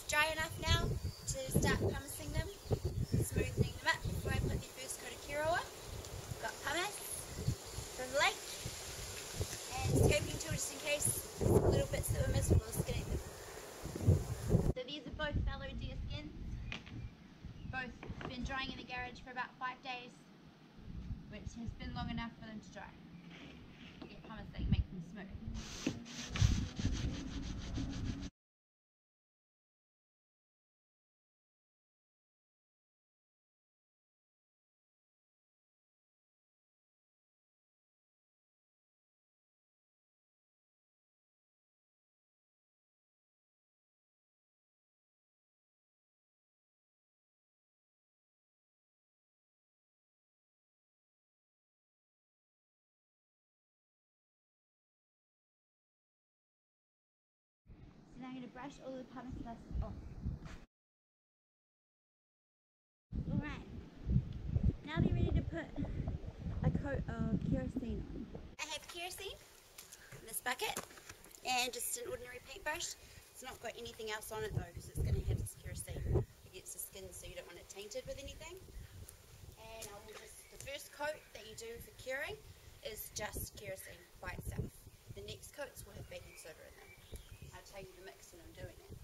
it's dry enough now to start pumicing them, smoothing them up before I put the first coat of Kiroa. Got pumice from the lake and scraping tool just in case little bits that were missing, we'll skin at them. So these are both fallow deer skins. Both been drying in the garage for about 5 days, which has been long enough for them to dry. You get pumice that make them smooth. So now I'm going to brush all the pumice dust off. Alright, now they're ready to put a coat of kerosene on. I have kerosene in this bucket and just an ordinary paintbrush. It's not got anything else on it though because it's going to have this kerosene against the skin, so you don't want it tainted with anything. And I will just, the first coat that you do for curing is just kerosene by itself. The next coats will have baking soda in them. I'll tell you the mix when I'm doing it.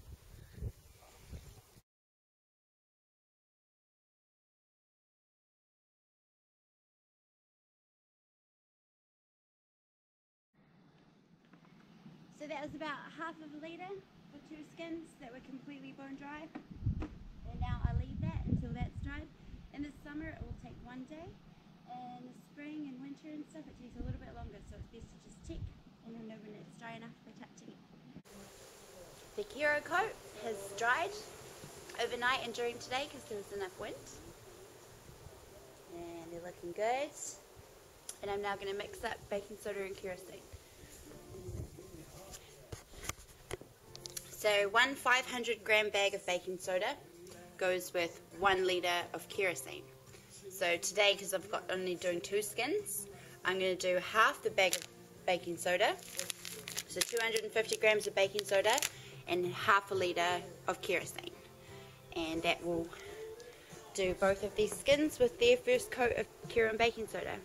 So that was about half of a litre for 2 skins that were completely bone dry. And now I leave that until that's dried. In the summer it will take 1 day. In the spring and winter and stuff it takes a little bit longer, so it's best to just check and you'll know when it's dry enough for touching it. The Kiro coat has dried overnight and during today because there was enough wind. And they're looking good. And I'm now going to mix up baking soda and kerosene. So 1 500 gram bag of baking soda goes with 1 litre of kerosene. So today, because I've got only doing 2 skins, I'm going to do half the bag of baking soda. So 250 grams of baking soda and half a litre of kerosene. And that will do both of these skins with their first coat of Kiro and baking soda.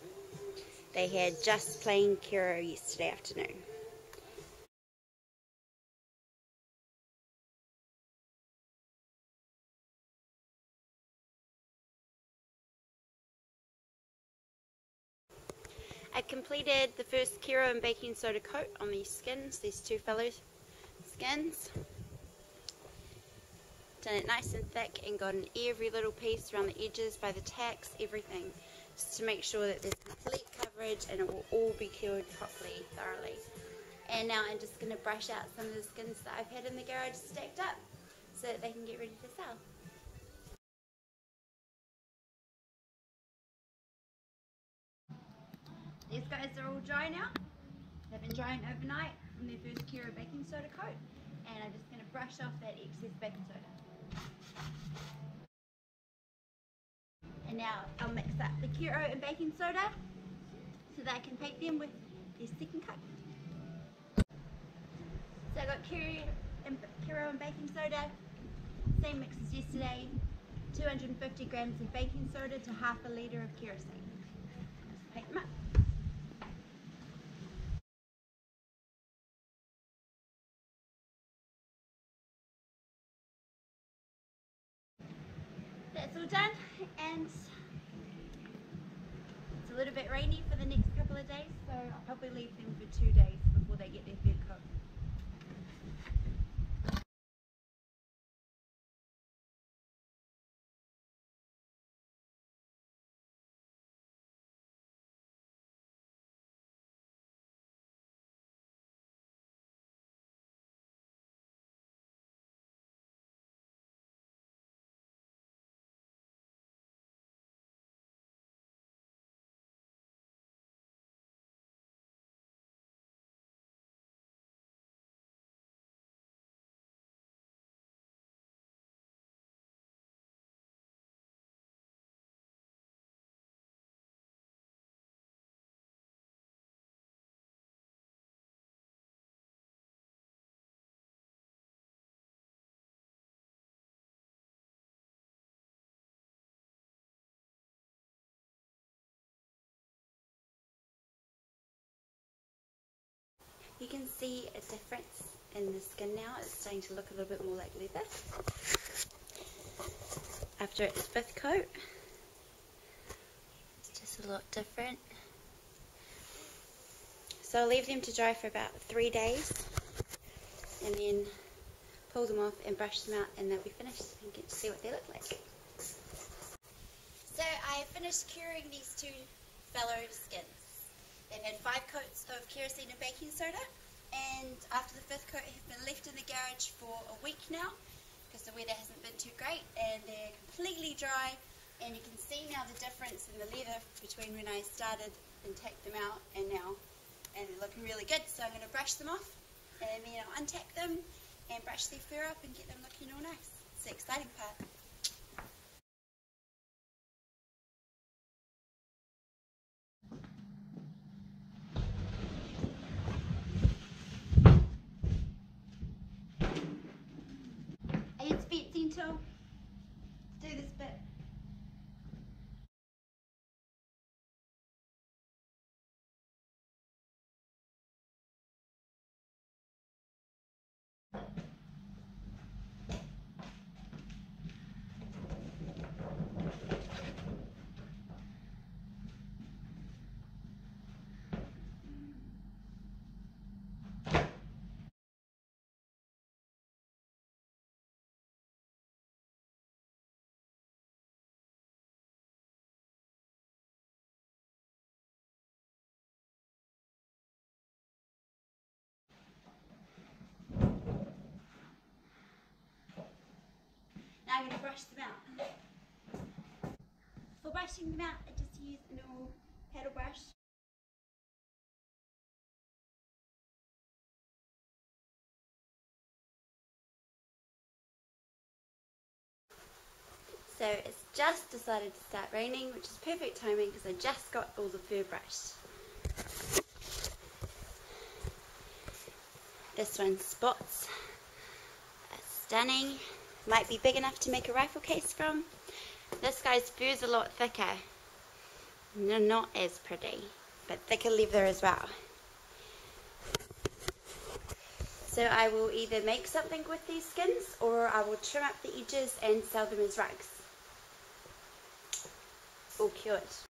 They had just plain Kiro yesterday afternoon. I completed the first Kiro and baking soda coat on these skins, these 2 fellow skins. Done it nice and thick and got in every little piece around the edges, by the tacks, everything. Just to make sure that there's complete coverage and it will all be cured properly, thoroughly. And now I'm just going to brush out some of the skins that I've had in the garage stacked up so that they can get ready to sell. These guys are all dry now. They've been drying overnight from their first Kiro baking soda coat, and I'm just going to brush off that excess baking soda. And now I'll mix up the Kiro and baking soda so that I can paint them with their second coat. So I got Kiro and baking soda, same mix as yesterday, 250 grams of baking soda to half a litre of kerosene. Just paint them up. That's all done, and it's a little bit rainy for the next couple of days, so I'll probably leave them for 2 days before they get their third coat. You can see a difference in the skin now. It's starting to look a little bit more like leather after its 5th coat. It's just a lot different. So I'll leave them to dry for about 3 days and then pull them off and brush them out, and they'll be finished and get to see what they look like. So I finished curing these 2 fellow skins. They've had 5 coats of kerosene and baking soda, and after the 5th coat have been left in the garage for a week now because the weather hasn't been too great, and they're completely dry, and you can see now the difference in the leather between when I started and take them out and now, and they're looking really good. So I'm going to brush them off and then I'll untack them and brush their fur up and get them looking all nice. It's the exciting part. I use fencing tool to do this bit. Now I'm going to brush them out. For brushing them out, I just use a normal paddle brush. So it's just decided to start raining, which is perfect timing because I just got all the fur brushed. This one spots. Stunning. Might be big enough to make a rifle case from. This guy's fur's a lot thicker. No, not as pretty, but thicker leather as well. So I will either make something with these skins, or I will trim up the edges and sell them as rugs. All cured.